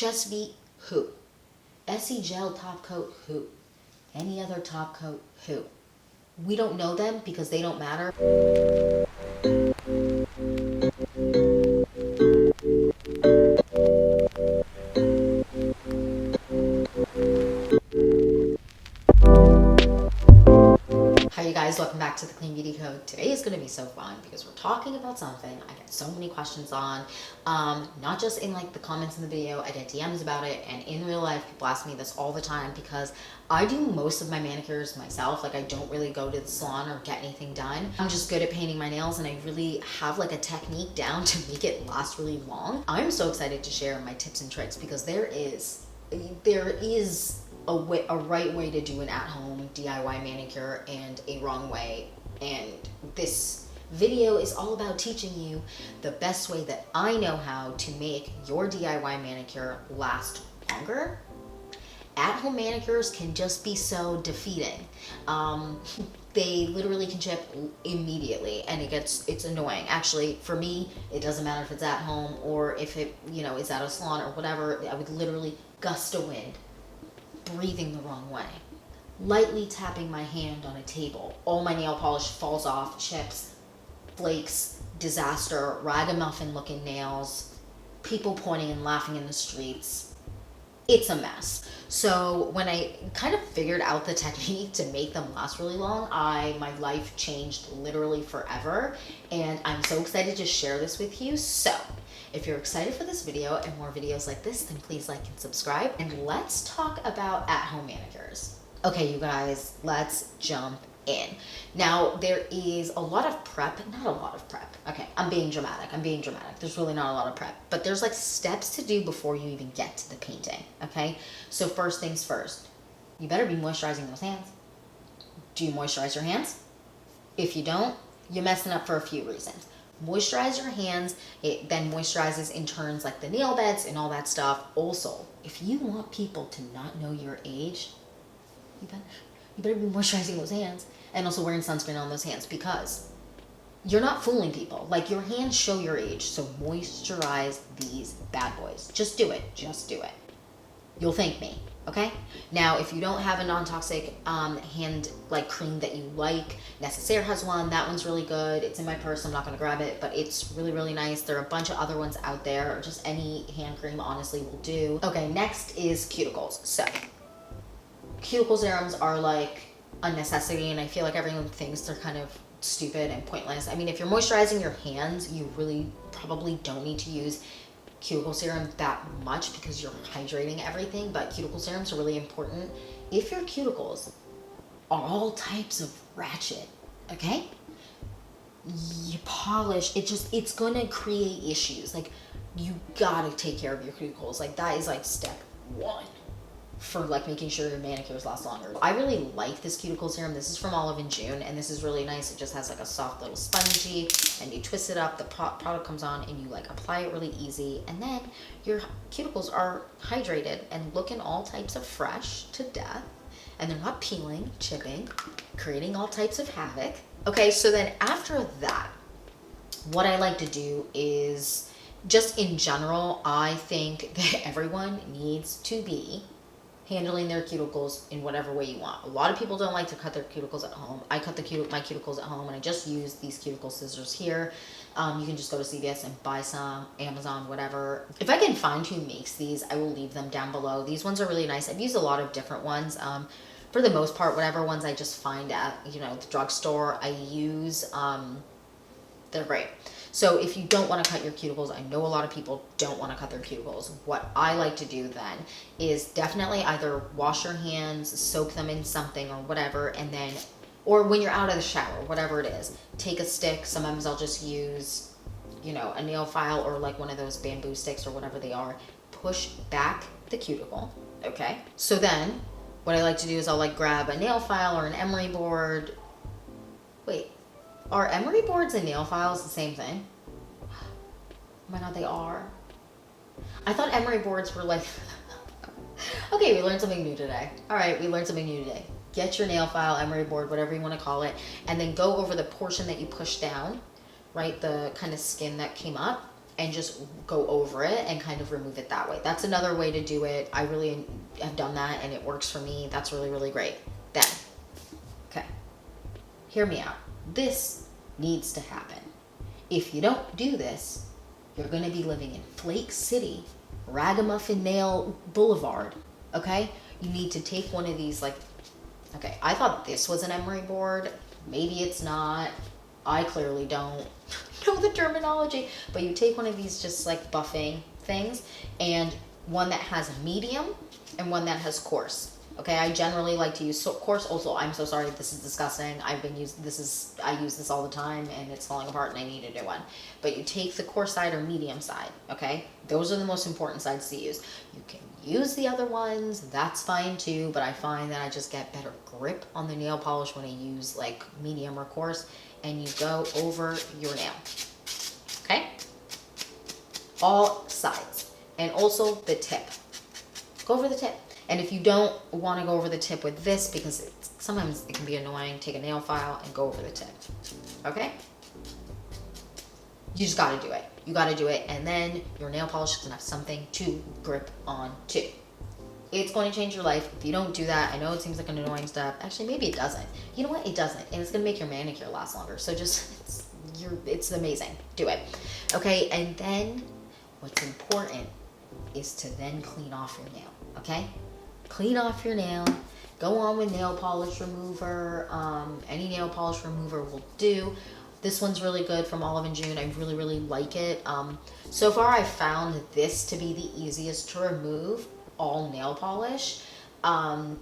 Chest Beat, who? Essie Gel top coat, who? Any other top coat, who? We don't know them because they don't matter. Hi you guys, welcome back to the Clean Beauty Code. Today is going to be so fun because we're talking about something I get so many questions on, not just in like the comments in the video, I get DMs about it, and in real life people ask me this all the time because I do most of my manicures myself. Like I don't really go to the salon or get anything done. I'm just good at painting my nails and I really have like a technique down to make it last really long. I'm so excited to share my tips and tricks because there is a right way to do an at-home DIY manicure and a wrong way, and this video is all about teaching you the best way that I know how to make your DIY manicure last longer. At-home manicures can just be so defeating. They literally can chip immediately and it's annoying. Actually, for me, it doesn't matter if it's at home or if it, is at a salon or whatever. I would literally gust a wind, breathing the wrong way, lightly tapping my hand on a table, all my nail polish falls off, chips, flakes, disaster, ragamuffin looking nails, people pointing and laughing in the streets. It's a mess. So when I kind of figured out the technique to make them last really long, my life changed literally forever, and I'm so excited to share this with you. So if you're excited for this video and more videos like this, then please like and subscribe, and let's talk about at-home manicures. Okay, you guys, let's jump in. Now, there is a lot of prep, not a lot of prep. Okay, I'm being dramatic. There's really not a lot of prep, but there's like steps to do before you even get to the painting, okay? So first things first, you better be moisturizing those hands. Do you moisturize your hands? If you don't, you're messing up for a few reasons. Moisturize your hands, it then moisturizes in turns like the nail beds and all that stuff. Also, if you want people to not know your age, you better be moisturizing those hands and also wearing sunscreen on those hands, because you're not fooling people. Like, your hands show your age, so moisturize these bad boys. Just do it. You'll thank me, okay? Now, if you don't have a non-toxic hand like cream that you like, Necessaire has one. That one's really good. It's in my purse. I'm not gonna grab it, but it's really, really nice. There are a bunch of other ones out there, or just any hand cream honestly will do. Okay, next is cuticles. So cuticle serums are like a necessity, and I feel like everyone thinks they're kind of stupid and pointless. I mean, if you're moisturizing your hands, you really probably don't need to use cuticle serum that much because you're hydrating everything, but cuticle serums are really important if your cuticles are all types of ratchet, okay? You polish, it's gonna create issues. Like, you gotta take care of your cuticles. Like, that is like step one for like making sure your manicures last longer. I really like this cuticle serum. This is from Olive & June, and this is really nice. It just has like a soft little spongy, and you twist it up, the product comes on, and you like apply it really easy, and then your cuticles are hydrated and looking all types of fresh to death, and they're not peeling, chipping, creating all types of havoc. Okay, so then after that, what I like to do is, just in general, I think that everyone needs to be handling their cuticles in whatever way you want. A lot of people don't like to cut their cuticles at home. I cut my cuticles at home, and I just use these cuticle scissors here. You can just go to CVS and buy some, Amazon, whatever. If I can find who makes these, I will leave them down below. These ones are really nice. I've used a lot of different ones. For the most part, whatever ones I just find at, the drugstore, I use, they're great. So if you don't want to cut your cuticles, I know a lot of people don't want to cut their cuticles. What I like to do then is definitely either wash your hands, soak them in something or whatever, and then, or when you're out of the shower, whatever it is, take a stick. Sometimes I'll just use, a nail file or like one of those bamboo sticks or whatever they are, push back the cuticle, okay? So then what I like to do is I'll like grab a nail file or an emery board. Wait. Are emery boards and nail files the same thing? Oh my god, they are. I thought emery boards were like... Okay, we learned something new today. Alright, we learned something new today. Get your nail file, emery board, whatever you want to call it, and then go over the portion that you push down, right? The kind of skin that came up, and just go over it and kind of remove it that way. That's another way to do it. I really have done that and it works for me. That's really, really great. Then, okay, hear me out. This needs to happen. If you don't do this, you're going to be living in Flake City, Ragamuffin Nail Boulevard, okay? You need to take one of these, like, okay, I thought this was an emery board. Maybe it's not. I clearly don't know the terminology, but you take one of these just like buffing things, and one that has medium and one that has coarse. Okay, I generally like to use coarse. Also, I'm so sorry, this is disgusting. I use this all the time and it's falling apart and I need a new one. But you take the coarse side or medium side, okay? Those are the most important sides to use. You can use the other ones, that's fine too, but I find that I just get better grip on the nail polish when I use like medium or coarse, and you go over your nail, okay? All sides, and also the tip. Go over the tip. And if you don't want to go over the tip with this, because sometimes it can be annoying, take a nail file and go over the tip, okay? You just gotta do it. You gotta do it, and then your nail polish is gonna have something to grip on too. It's going to change your life if you don't do that. I know it seems like an annoying step. Actually, maybe it doesn't. You know what? It doesn't, and it's gonna make your manicure last longer. So just, it's amazing. Do it, okay? And then what's important is to then clean off your nail, okay? Clean off your nail. Go on with nail polish remover. Any nail polish remover will do. This one's really good from Olive & June. I really, really like it. So far, I found this to be the easiest to remove, all nail polish.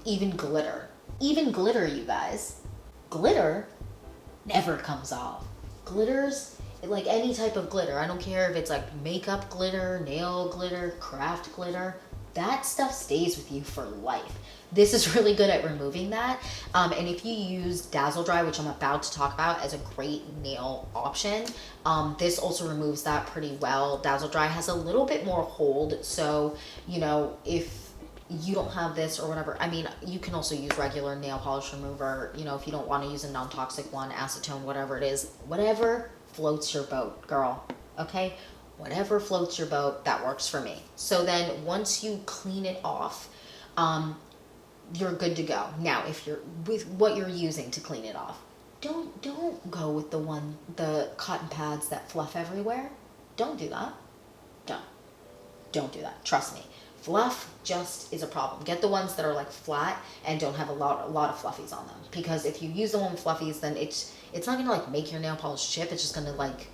Even glitter. Even glitter, you guys. Glitter never comes off. Glitters, like any type of glitter. I don't care if it's like makeup glitter, nail glitter, craft glitter. That stuff stays with you for life. This is really good at removing that. And if you use Dazzle Dry, which I'm about to talk about as a great nail option, this also removes that pretty well. Dazzle Dry has a little bit more hold. So, you know, if you don't have this or whatever, I mean, you can also use regular nail polish remover. You know, if you don't want to use a non-toxic one, acetone, whatever it is, whatever floats your boat, girl, okay? Whatever floats your boat, that works for me. So then once you clean it off, you're good to go. Now, if you're with what you're using to clean it off, don't go with the cotton pads that fluff everywhere. Don't do that. Don't do that. Trust me. Fluff just is a problem. Get the ones that are like flat and don't have a lot of fluffies on them. Because if you use the one with fluffies, then it's not gonna like make your nail polish chip. It's just gonna like,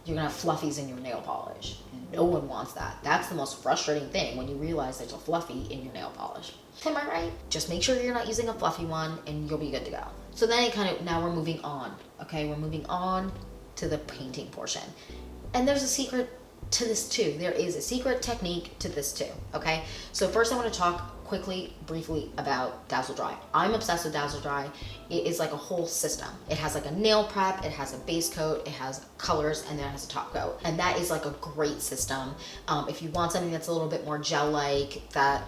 you're gonna have fluffies in your nail polish. No one wants that. That's the most frustrating thing, when you realize there's a fluffy in your nail polish. Am I right? Just make sure you're not using a fluffy one and you'll be good to go. So then now we're moving on. Okay, we're moving on to the painting portion. And there's a secret to this too. There is a secret technique to this too, okay? So first I want to talk briefly about Dazzle Dry. I'm obsessed with Dazzle Dry. It is like a whole system. It has like a nail prep, it has a base coat, it has colors, and then it has a top coat. And that is like a great system. If you want something that's a little bit more gel-like, that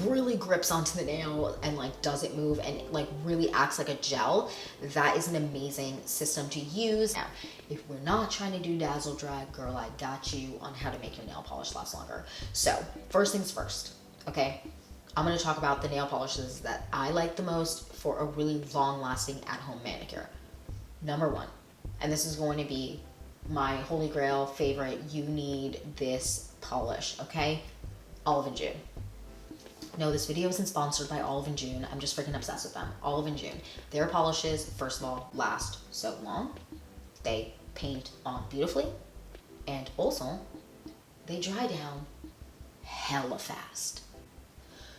really grips onto the nail and like doesn't move and like really acts like a gel, that is an amazing system to use. Now, if we're not trying to do Dazzle Dry, girl, I got you on how to make your nail polish last longer. So first things first, okay? I'm going to talk about the nail polishes that I like the most for a really long-lasting at-home manicure. Number one, and this is going to be my holy grail favorite, you need this polish, okay? Olive & June. No, this video isn't sponsored by Olive & June. I'm just freaking obsessed with them. Olive & June. Their polishes, first of all, last so long. They paint on beautifully. And also, they dry down hella fast.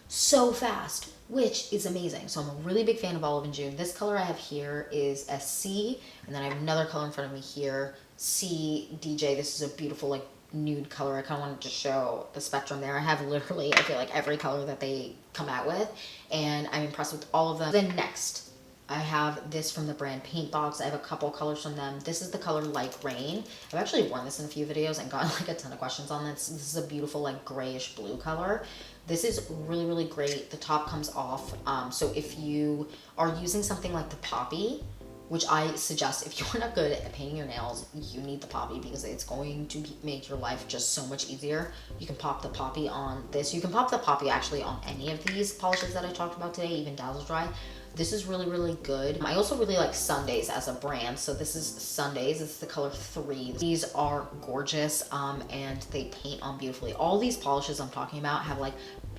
So fast, which is amazing. So I'm a really big fan of Olive & June. This color I have here is a C, and then I have another color in front of me here, C DJ. This is a beautiful like nude color. I kind of wanted to show the spectrum there. I have literally, I feel like every color that they come out with, and I'm impressed with all of them. Then next, I have this from the brand Paintbox. I have a couple colors from them. This is the color Like Rain. I've actually worn this in a few videos and gotten like a ton of questions on this. This is a beautiful like grayish blue color. This is really, really great. The top comes off. So if you are using something like the Poppy, which I suggest if you're not good at painting your nails, you need the poppy because it's going to make your life just so much easier. You can pop the poppy on this. You can pop the poppy actually on any of these polishes that I talked about today, even Dazzle Dry. This is really, really good. I also really like Sundays as a brand. So this is Sundays. It's the color 3. These are gorgeous and they paint on beautifully. All these polishes I'm talking about have like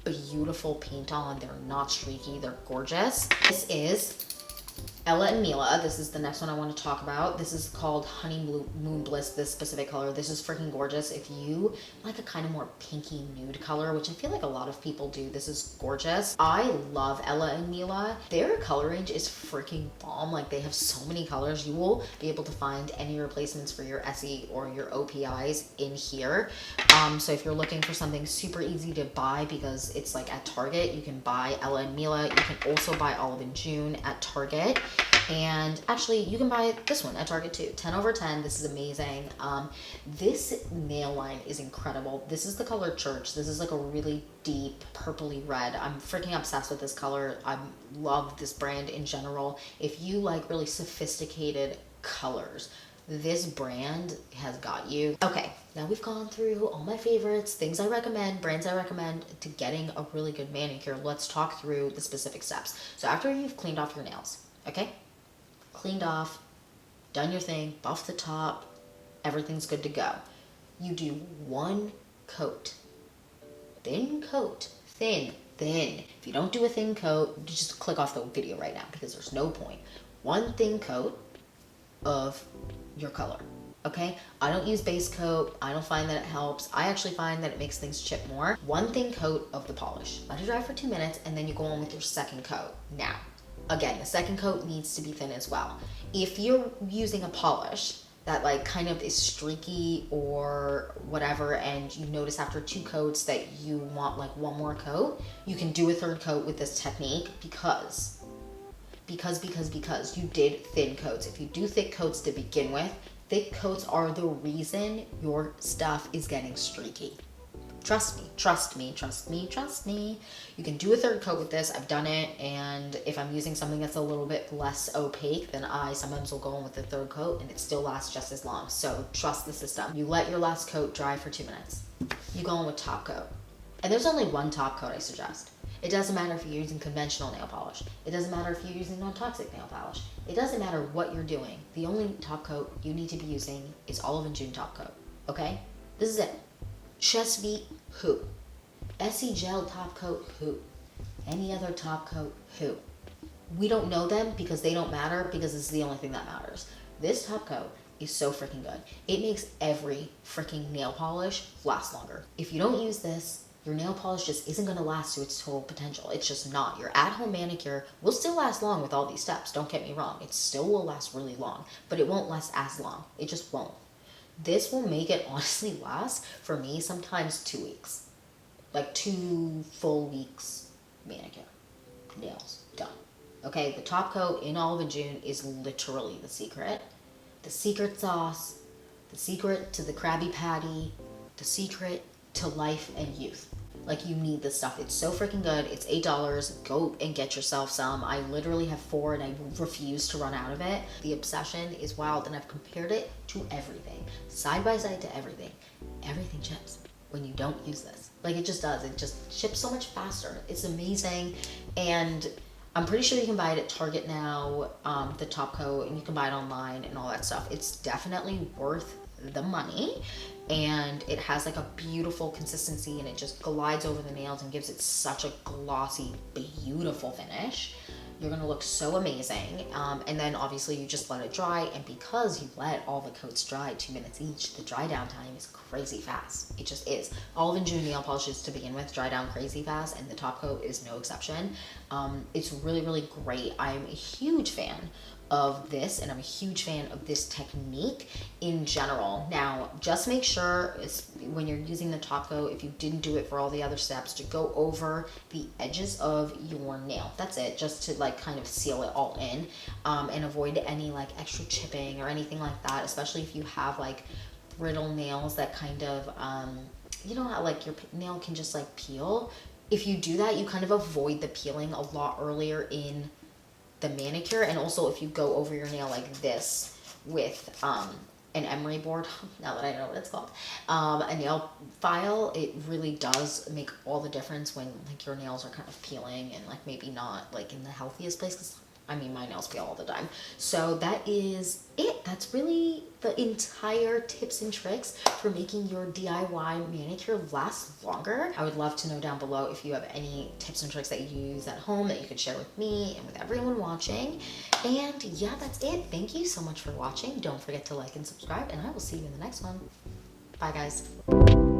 beautiful paint on. They're not streaky. They're gorgeous. This is Ella and Mila. This is the next one I want to talk about. This is called Honeymoon Bliss, this specific color. This is freaking gorgeous. If you like a kind of more pinky nude color, which I feel like a lot of people do, this is gorgeous. I love Ella and Mila. Their color range is freaking bomb. Like, they have so many colors. You will be able to find any replacements for your SE or your OPIs in here. So if you're looking for something super easy to buy because it's like at Target, you can buy Ella and Mila. You can also buy Olive and June at Target. And actually, you can buy this one at Target too. 10 over 10. This is amazing. This nail line is incredible. This is the color Church. This is like a really deep purpley red. I'm freaking obsessed with this color. I love this brand in general. If you like really sophisticated colors, this brand has got you. Okay, now we've gone through all my favorites, things I recommend, brands I recommend to getting a really good manicure. Let's talk through the specific steps. So after you've cleaned off your nails, okay? Cleaned off, done your thing, buff the top, everything's good to go. You do one coat. Thin coat. Thin. If you don't do a thin coat, just click off the video right now because there's no point. One thin coat of your color, okay? I don't use base coat. I don't find that it helps. I actually find that it makes things chip more. One thin coat of the polish. Let it dry for 2 minutes and then you go on with your second coat. Now, again, the second coat needs to be thin as well. If you're using a polish that like kind of is streaky or whatever, and you notice after 2 coats that you want like one more coat, you can do a third coat with this technique because you did thin coats. If you do thick coats to begin with, thick coats are the reason your stuff is getting streaky. Trust me. You can do a third coat with this. I've done it, and if I'm using something that's a little bit less opaque, then I sometimes will go in with the third coat and it still lasts just as long. So trust the system. You let your last coat dry for 2 minutes. You go in with top coat. And there's only one top coat I suggest. It doesn't matter if you're using conventional nail polish. It doesn't matter if you're using non-toxic nail polish. It doesn't matter what you're doing. The only top coat you need to be using is Olive and June top coat, okay? This is it. Chest Beat, who? SE Gel top coat, who? Any other top coat, who? We don't know them because they don't matter because it's the only thing that matters. This top coat is so freaking good. It makes every freaking nail polish last longer. If you don't use this, your nail polish just isn't going to last to its total potential. It's just not. Your at-home manicure will still last long with all these steps. Don't get me wrong. It still will last really long, but it won't last as long. It just won't. This will make it honestly last, for me, sometimes 2 weeks. Like 2 full weeks manicure. Nails. Done. Okay, the top coat in Olive and June is literally the secret. The secret sauce. The secret to the Krabby Patty. The secret to life and youth. Like, you need this stuff. It's so freaking good. It's $8. Go and get yourself some. I literally have 4 and I refuse to run out of it. The obsession is wild, and I've compared it to everything. Side by side to everything. Everything chips when you don't use this. Like, it just does. It just chips so much faster. It's amazing. And I'm pretty sure you can buy it at Target now, the top coat, and you can buy it online and all that stuff. It's definitely worth the money, and it has like a beautiful consistency, and it just glides over the nails and gives it such a glossy, beautiful finish. You're gonna look so amazing. And then obviously you just let it dry, and because you let all the coats dry 2 minutes each, the dry down time is crazy fast. It just is. Olive and June nail polishes to begin with dry down crazy fast, and the top coat is no exception. It's really, really great. I'm a huge fan of this, and I'm a huge fan of this technique in general. Now, just make sure when you're using the top coat, if you didn't do it for all the other steps, to go over the edges of your nail. That's it, just to like kind of seal it all in, and avoid any like extra chipping or anything like that, especially if you have like brittle nails that kind of, you know how like your nail can just like peel? If you do that, you kind of avoid the peeling a lot earlier in the manicure. And also if you go over your nail like this with an emery board, now that I know what it's called, a nail file, it really does make all the difference when like your nails are kind of peeling and like maybe not like in the healthiest place, 'cause I mean, my nails peel all the time. So that is it. That's really the entire tips and tricks for making your DIY manicure last longer. I would love to know down below if you have any tips and tricks that you use at home that you could share with me and with everyone watching. And yeah, that's it. Thank you so much for watching. Don't forget to like and subscribe, and I will see you in the next one. Bye, guys.